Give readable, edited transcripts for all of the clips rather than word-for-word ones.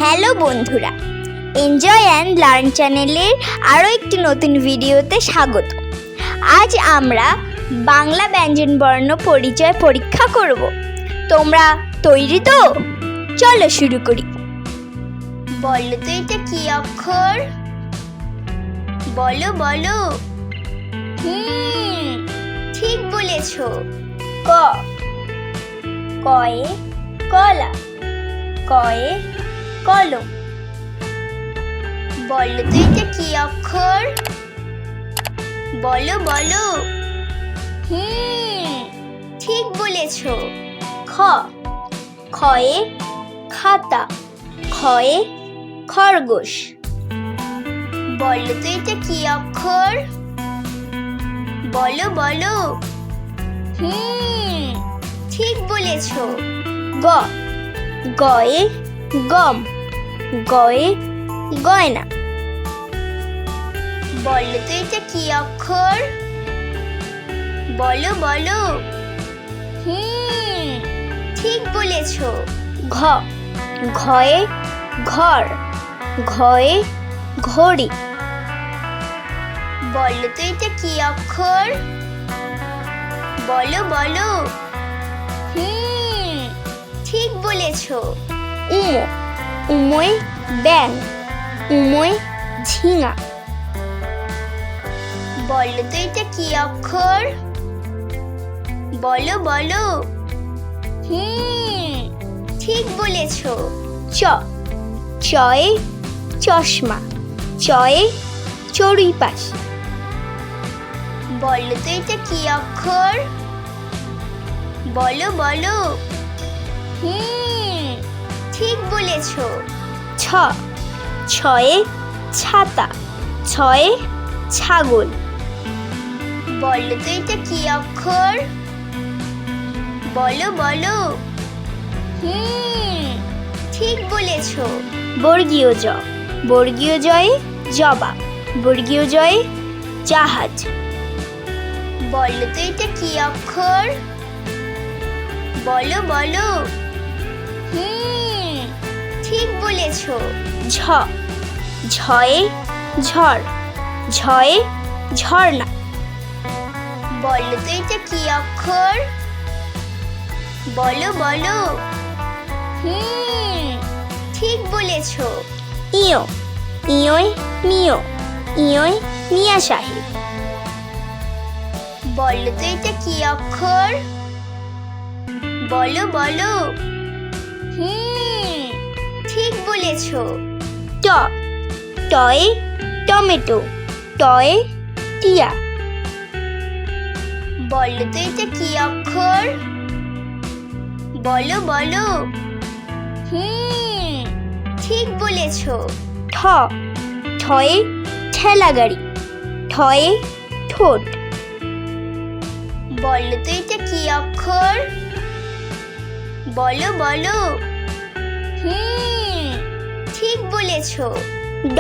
Hello বন্ধুরা, enjoy and learn চ্যানেলের আরও একটি নতুন ভিডিওতে স্বাগত। আজ আমরা বাংলা ব্যঞ্জনবর্ণ পরিচয় পরীক্ষা করব। তোমরা তৈরি তো? চলো শুরু করি। বলো তো এটা কি অক্ষর? বলো বলো। ঠিক বলেছ। ক। কয়ে কলা, কয়ে কলম। বলো তো এটা কি অক্ষর? বলো বলো। ঠিক বলেছ। খ। খয়ে খাতা, খয়ে খরগোশ। বলো তো এটা কি অক্ষর? বলো বলো। ঠিক বলেছ। গ। গয়ে গম, গয়ে গয়না। বলো তো এটা কি অক্ষর? বলো বলো। ঠিক বলেছ। ঘ। ঘয়ে ঘর, ঘয়ে ঘড়ি। বলো তো এটা কি অক্ষর? বলো বলো। ঠিক বলেছ। উমো। উমোয় ব্যাং, উমোয় ঝিঙা। বলো তো এটা কি অক্ষর? বলো বলো। ঠিক বলেছ। চ। চয়ে চশমা, চয়ে চড়ুই পাখি। বলো তো এটা কি অক্ষর? বলো বলো। ঠিক বলেছ। ছ। ছয়ে ছাতা, ছয়ে ছাগল। বলো তো এটা কি অক্ষর? বলো বলো। ঠিক বলেছ। বর্গীয় জ। বর্গীয় জয়ে জবা, বর্গীয় জয়ে জাহাজ। বলো তো এটা কি অক্ষর? বলো বলো। ঠিক বলেছ। ঝ। ঝয়ে ঝড়, ঝয়ে ঝর্ণা। বলো তো এটা কি অক্ষর? বলো বলো। ঠিক বলেছ। ইয়ো। ইয়োয় নিও, ইয়োয় মিয়া সাহেব। বলো তো এটা কি অক্ষর? বলো বলো। ঠিক বলেছ। ট। টয়ে টমেটো, টয়ে টিয়া। বলো তো এটা কি অক্ষর? বলো বলো। ঠিক বলেছ। ঠ। ঠয়ে ঠেলা গাড়ি, ঠয়ে ঠোঁট। বলো তো এটা কি অক্ষর? বলো বলো। ঠিক বলেছ। ড।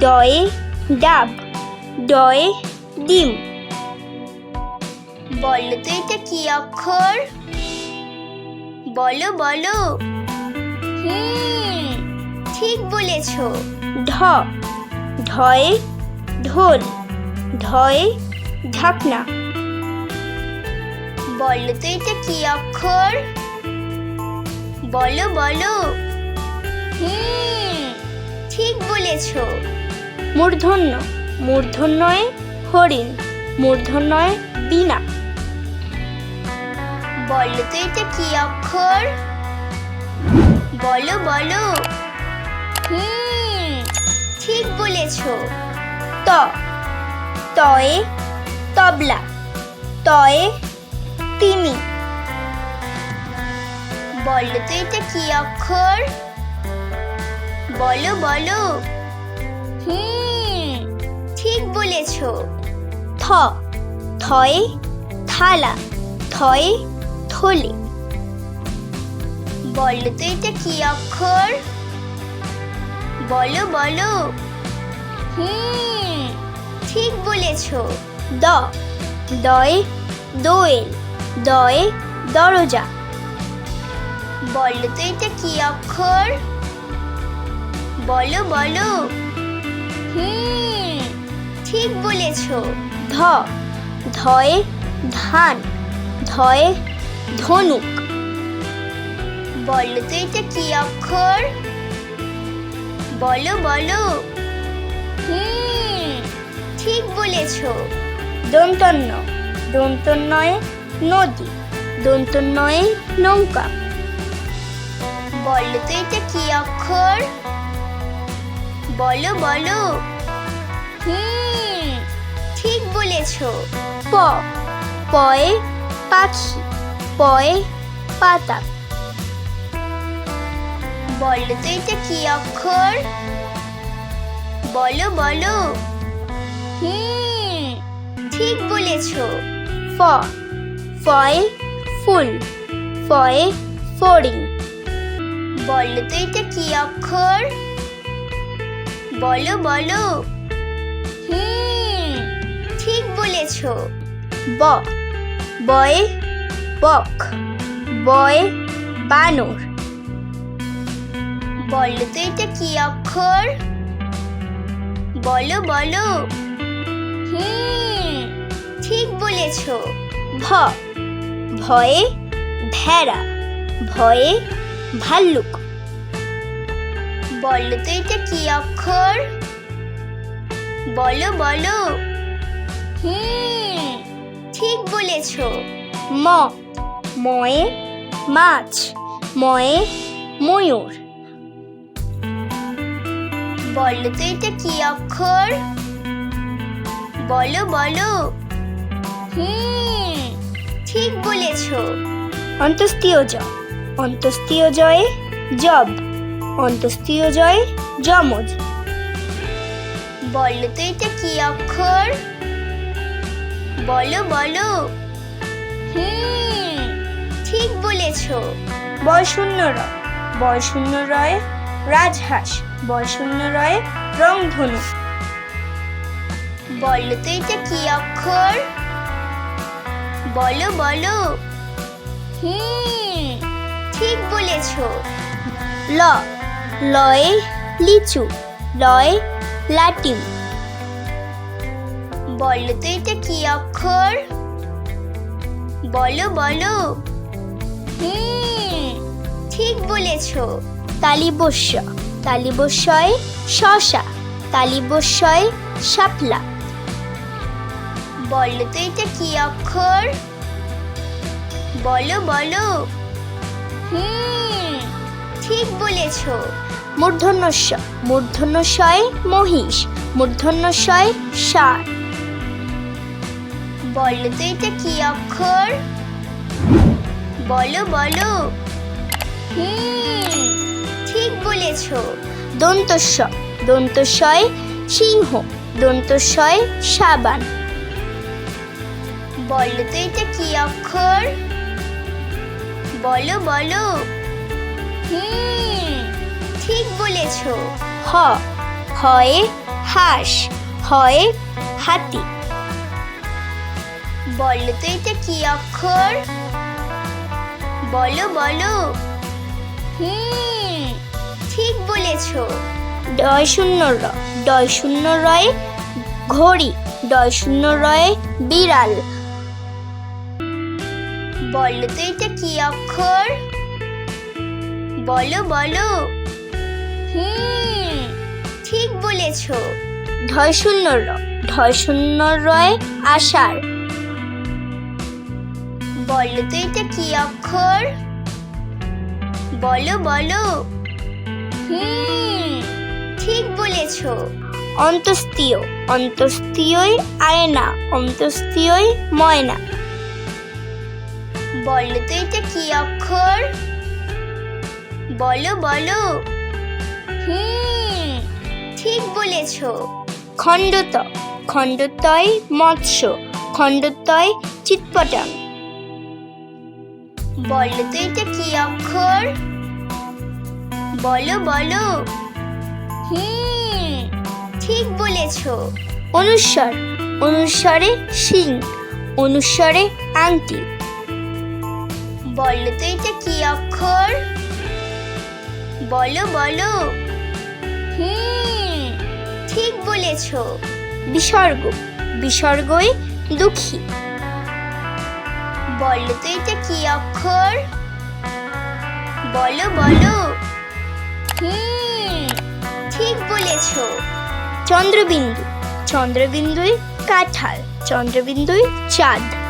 ডয়ে ডাব, ডয়ে ডিম। বলো তো এটা কি অক্ষর? বলো বলো। ঠিক বলেছ। ঢ। ঢয়ে ঢোল, ঢয়ে ঢাকনা। বলো তো এটা কি অক্ষর? বলো বলো। ঠিক বলেছ। মূর্ধন্য। মূর্ধন্যয়ে হরিণ, মূর্ধন্যয়ে বীণা। বলো তো এটা কি অক্ষর? বলো বলো। ঠিক বলেছ। ত। তয়ে তবলা, তয়ে তিমি। বলো তো এটা কি অক্ষর? বলো বলো। ঠিক বলেছ। থ। থয়ে থালা, থয়ে থলে। বলো তো এটা কি অক্ষর? বলো বলো। ঠিক বলেছ। দ। দয়ে দোয়েল, দয়ে দরজা। বলো তো এটা কি অক্ষর? বলো বলো। ঠিক বলেছো। ধ, ধয়ে ধান, ধয়ে ধনুক। বলো তো এটা কি অক্ষর? বলো বলো। ঠিক বলেছো। দন্তন্য, দন্তন্বয়ে নদী, দন্তন্বয়ে নৌকা। বলো তো এটা কি অক্ষর? বলো বলো। ঠিক বলেছো। প, পয়ে পাখি, পয়ে পাতা। বলো তো এটা কি অক্ষর? বলো বলো। ঠিক বলেছো। ফ, ফয়ে ফুল, ফয়ে ফড়িং। বলো তো এটা কি অক্ষর? বলো বলো। ঠিক বলেছো। ব, বয়ে বক, বয়ে বানর। বলো তো এটা কি অক্ষর? বলো বলো। ঠিক বলেছো। ভ, ভয়ে ভেড়া, ভয়ে ভাল্লুক। বলো তো এটা কি অক্ষর? বলো বলো। ঠিক বলেছো। ম, ময়ে মাছ, ময়ে ময়ূর। বলো তো এটা কি অক্ষর? বলো বলো। ঠিক বলেছো। অন্তস্তীয় জ, অন্তস্তীয় জয়ে জব, অন্তস্তীয় জয়ে যমজ। বলো তো এটা কি অক্ষর? বলো বলো। ঠিক বলেছো। বয়শূন্য র, বয়শূন্য রয়ে রাজহাঁস, বয়শূন্য রয়ে রংধনু। বলো তো এটা কি অক্ষর? বলো বলো। ঠিক বলেছো। ল, লয়ে লিচু, লয়ে লাটিম। বলো তো এটা কি অক্ষর? বলো বলো। ঠিক বলেছো। তালিবস্য, তালিবস্যয়ে শশা, তালিবস্যয়ে শাপলা। বলো তো এটা কি অক্ষর? বলো বলো। ঠিক বলেছো। মূর্ধন্যস্য, মূর্ধন্যস্যয়ে মহিষ, মূর্ধন্যস্যয়ে ষাঁড়। বলো তো এটা কি অক্ষর? বলো বলো। ঠিক বলেছো। দন্তস্য, দন্তস্যয়ে সিংহ, দন্তস্যয়ে সাবান। বলো তো এটা কি অক্ষর? বলো বলো। ঠিক বলেছো। হ, হয়ে হাঁস, হয়ে হাতি। বলো তো এটা কি অক্ষর? বলো বলো। ঠিক বলেছো। ডয় শূন্য র, ডয় শূন্য রয়ে ঘড়ি, ডয় শূন্য রয়ে বিড়াল। বলো তো এটা কি অক্ষর? বলো বলো। ঠিক বলেছো। ঢয় শূন্য র, ঢয় শূন্য রয়ে আষাঢ়। বলো তো এটা কি অক্ষর? বলো বলো। ঠিক বলেছো। অন্তস্তীয়, অন্তস্তীয়ই আয়না, অন্তস্তীয়ই ময়না। বলো তো এটা কি অক্ষর? বলো বলো। ঠিক বলেছো। খণ্ডত, খণ্ডতয় মৎস্য, খণ্ডতয় চিৎপটাং। বলো তো এটা কি অক্ষর? বলো বলো। ঠিক বলেছো। অনুস্বর, অনুস্বরে শিং, অনুস্বরে আংটি। বলো তো এটা কি অক্ষর? বলো বলো। ঠিক বলেছ। বিসর্গ, বিসর্গই দুঃখী। বলো তো এটা কি অক্ষর? বলো বলো। ঠিক বলেছ। চন্দ্রবিন্দু, চন্দ্রবিন্দুই কাঁঠাল, চন্দ্রবিন্দুই চাঁদ।